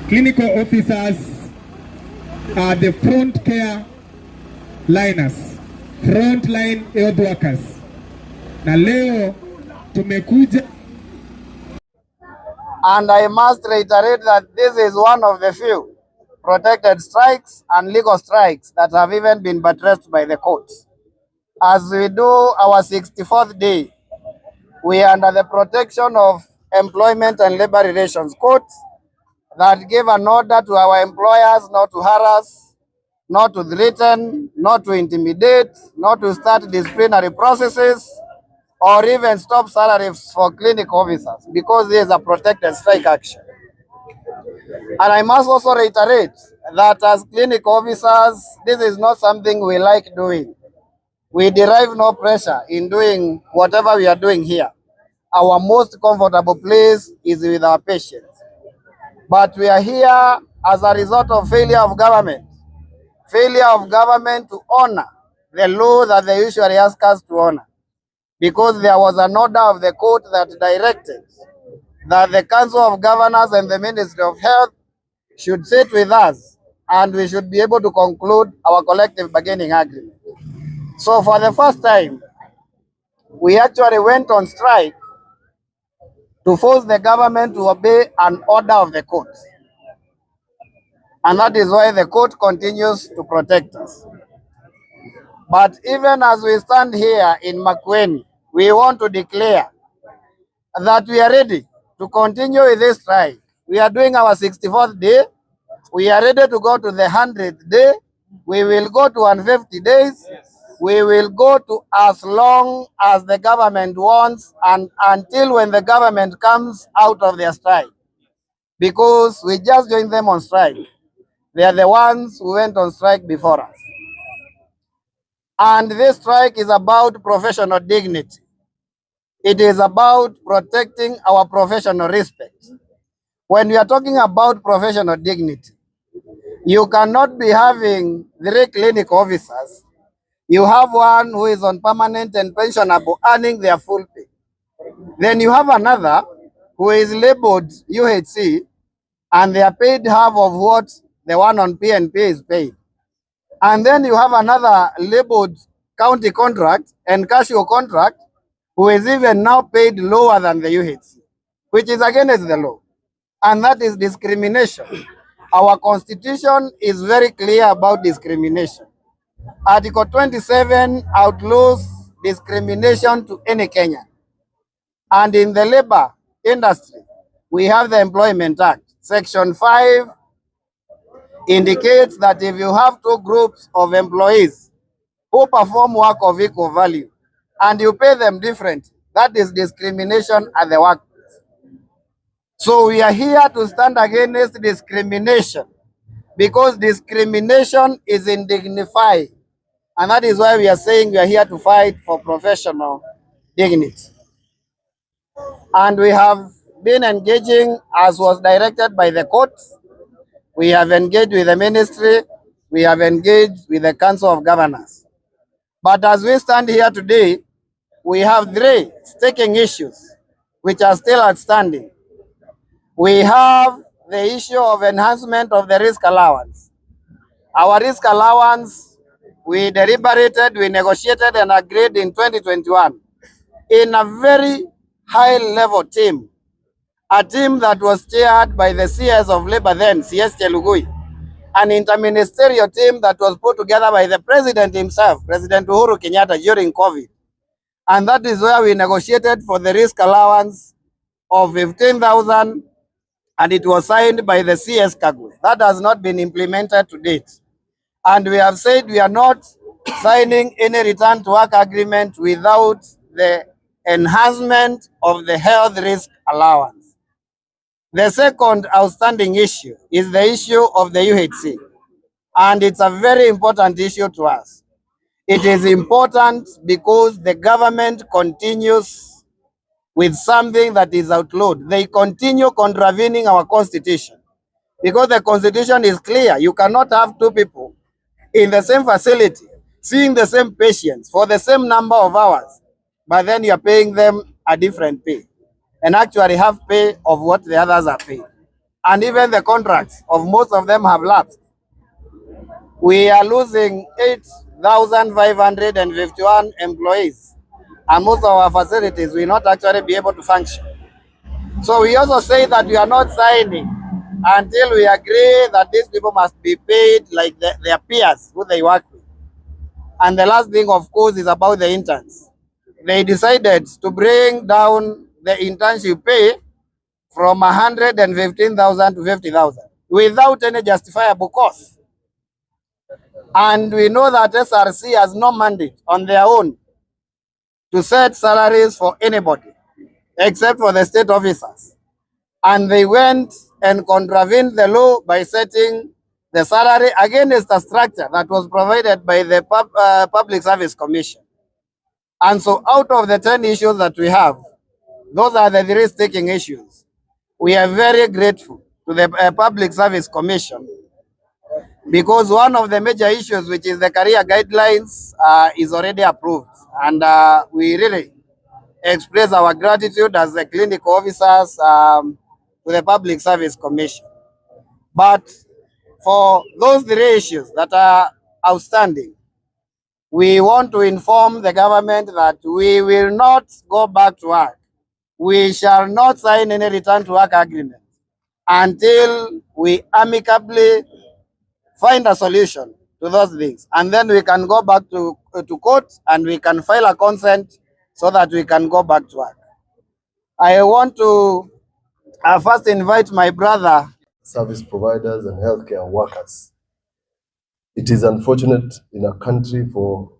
Clinical officers are the front care liners, front line health workers. Na leo tumekuja, and I must reiterate that this is one of the few protected strikes and legal strikes that have even been buttressed by the courts. As we do our 64th day, we are under the protection of Employment and Labor Relations Court that gave an order to our employers not to harass, not to threaten, not to intimidate, not to start disciplinary processes, or even stop salaries for clinic officers, because this is a protected strike action. And I must also reiterate that as clinic officers, this is not something we like doing. We derive no pleasure in doing whatever we are doing here. Our most comfortable place is with our patients. But we are here as a result of failure of government to honor the law that they usually ask us to honor. Because there was an order of the court that directed that the Council of Governors and the Ministry of Health should sit with us and we should be able to conclude our collective bargaining agreement. So for the first time, we actually went on strike to force the government to obey an order of the court. And that is why the court continues to protect us. But even as we stand here in Makueni, we want to declare that we are ready to continue with this strike. We are doing our 64th day. We are ready to go to the 100th day. We will go to 150 days. We will go to as long as the government wants and until when the government comes out of their strike. Because we just joined them on strike. They are the ones who went on strike before us. And this strike is about professional dignity. It is about protecting our professional respect. When we are talking about professional dignity, you cannot be having 3 clinic officers. You have one who is on permanent and pensionable, earning their full pay. Then you have another who is labeled UHC, and they are paid half of what the one on PNP is paid. And then you have another labeled county contract and casual contract, who is even now paid lower than the UHC, which is against the law. And that is discrimination. Our constitution is very clear about discrimination. Article 27 outlaws discrimination to any Kenyan. And in the labor industry, we have the Employment Act. Section 5 indicates that if you have 2 groups of employees who perform work of equal value and you pay them different, that is discrimination at the workplace. So we are here to stand against discrimination, because discrimination is indignified. And that is why we are saying we are here to fight for professional dignity. And we have been engaging as was directed by the court. We have engaged with the ministry. We have engaged with the Council of Governors. But as we stand here today, we have 3 staking issues which are still outstanding. We have the issue of enhancement of the risk allowance. Our risk allowance, we deliberated, we negotiated and agreed in 2021 in a very high-level team. a team that was chaired by the CS of Labor then, CS Chelugui, an interministerial team that was put together by the president himself, President Uhuru Kenyatta, during COVID. And that is where we negotiated for the risk allowance of 15,000, and it was signed by the CS Kagwe. That has not been implemented to date. And we have said we are not signing any return to work agreement without the enhancement of the health risk allowance. The second outstanding issue is the issue of the UHC, and it's a very important issue to us. It is important because the government continues with something that is outlawed. They continue contravening our constitution, because the constitution is clear. You cannot have two people in the same facility seeing the same patients for the same number of hours, but then you're paying them a different pay, and actually have pay of what the others are paying. And even the contracts of most of them have lapsed. We are losing 8,551 employees, and most of our facilities will not actually be able to function. So we also say that we are not signing until we agree that these people must be paid like their peers who they work with. And the last thing, of course, is about the interns. They decided to bring down the internship pay from 115,000 to 50,000 without any justifiable cause. And we know that SRC has no mandate on their own to set salaries for anybody except for the state officers. And they went and contravened the law by setting the salary against a structure that was provided by the Public Service Commission. And so out of the 10 issues that we have, those are the 3 sticking issues. We are very grateful to the Public Service Commission, because one of the major issues, which is the career guidelines, is already approved. And we really express our gratitude as the clinical officers to the Public Service Commission. But for those 3 issues that are outstanding, we want to inform the government that we will not go back to work. We shall not sign any return to work agreement until we amicably find a solution to those things. And then we can go back to court and we can file a consent so that we can go back to work. I want to first invite my brother. Service providers and healthcare workers. It is unfortunate in a country for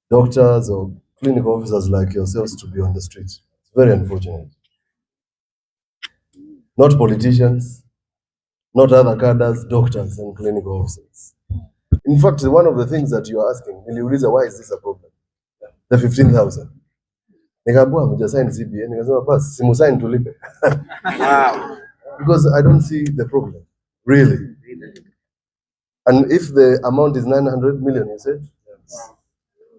doctors or clinical officers like yourselves to be on the streets. It's very unfortunate. Not politicians, not other cadres, doctors and clinical officers. In fact, one of the things that you are asking, niliuliza, why is this a problem? The 15,000. Nikaambiwa mjasign CBA, nikasema basi simusign tulipe. Wow. Because I don't see the problem, really. And if the amount is 900 million, you said,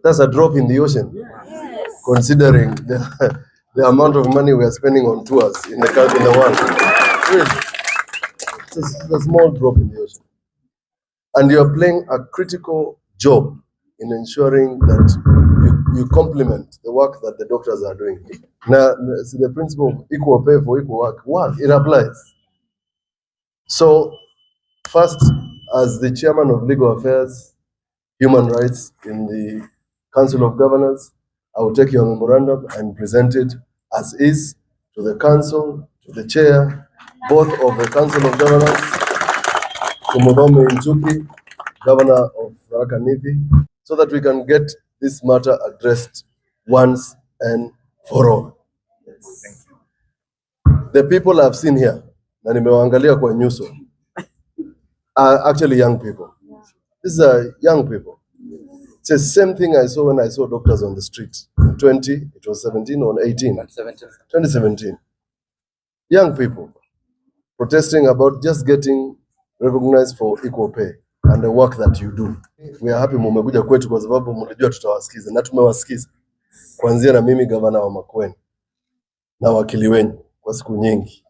that's a drop in the ocean, considering the amount of money we are spending on tours in the world. Really. It's a small drop in the ocean. And you are playing a critical job in ensuring that you complement the work that the doctors are doing. Now, the principle of equal pay for equal work, it applies. So, first, as the chairman of Legal Affairs, Human Rights in the Council of Governors, I will take your memorandum and present it as is to the council, to the chair, both of the Council of Governors, to Mudhomi Njuki, Governor of Tharaka Nithi, so that we can get this matter addressed once and for all. Yes. The people I've seen here, na nimewaangalia kwa nyuso, are actually young people. These are young people. It's the same thing I saw when I saw doctors on the street. In 2017 or 18? 2017. Young people protesting about just getting recognized for equal pay and the work that you do. We are happy mumekuja kwetu kwa sababu mnajua tutawasikiza na tumewasikiza. Kuanzia na mimi gavana wa Makueni na wakili wenyu kwa siku nyingi.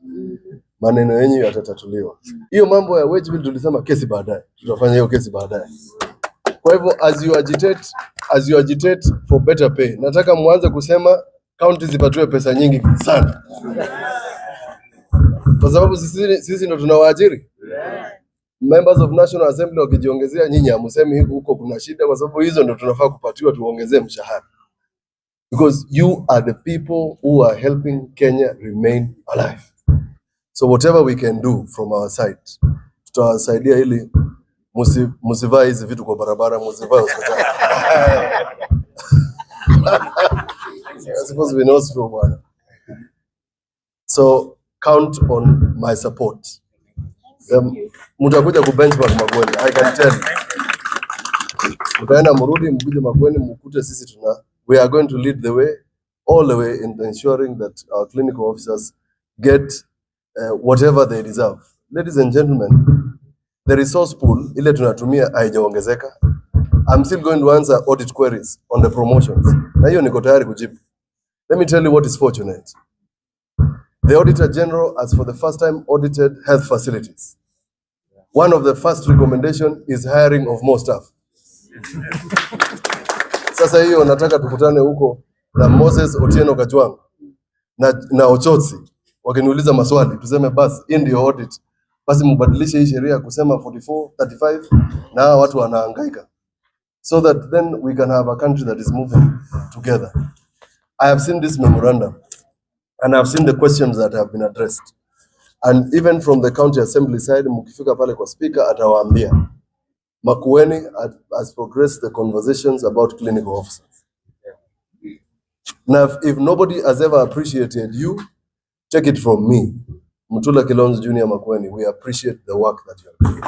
Maneno yenyu yatatatuliwa. Hiyo mambo ya wage bill tulisema kesi baadaye. Tutafanya hiyo kesi baadaye. Kwa hivyo as you agitate for better pay, nataka muanze kusema counties zipatiwe pesa nyingi sana. Kwa sababu sisi ndo tunawaajiri. Members of National Assembly wakijiongezea, nyinyi hamsemi huko kuna shida, kwa sababu hizo ndo tunafaa kupatiwa tuongezee mshahara. Because you are the people who are helping Kenya remain alive. So whatever we can do from our side, tutawasaidia ili musivaa hizi vitu kwa barabara, musivaa hospitali. I suppose we know so bwana. So count on my support. Mutakuja ku benchmark Makueni, I can tell you. Mutaenda mrudi mkuje Makueni mkute sisi we are going to lead the way, all the way in ensuring that our clinical officers get whatever they deserve. Ladies and gentlemen, the resource pool ile tunatumia haijaongezeka. I'm still going to answer audit queries on the promotions. Na hiyo niko tayari kujibu. Let me tell you what is fortunate. The Auditor General has for the first time audited health facilities. One of the first recommendation is hiring of more staff. Sasa hiyo nataka tukutane huko na Moses Otieno Kajwang na Ochotsi. Wakiniuliza maswali tuseme basi hii ndio audit. Basi mbadilishe hii sheria kusema 44, 35 na watu wanahangaika. So that then we can have a country that is moving together. I have seen this memorandum and I have seen the questions that have been addressed. And even from the county assembly side, mkifika pale kwa speaker atawaambia Makueni has progressed the conversations about clinical officers. Now, if nobody has ever appreciated you, take it from me, Mutula Kilonzo Junior Makueni, we appreciate the work that you are doing.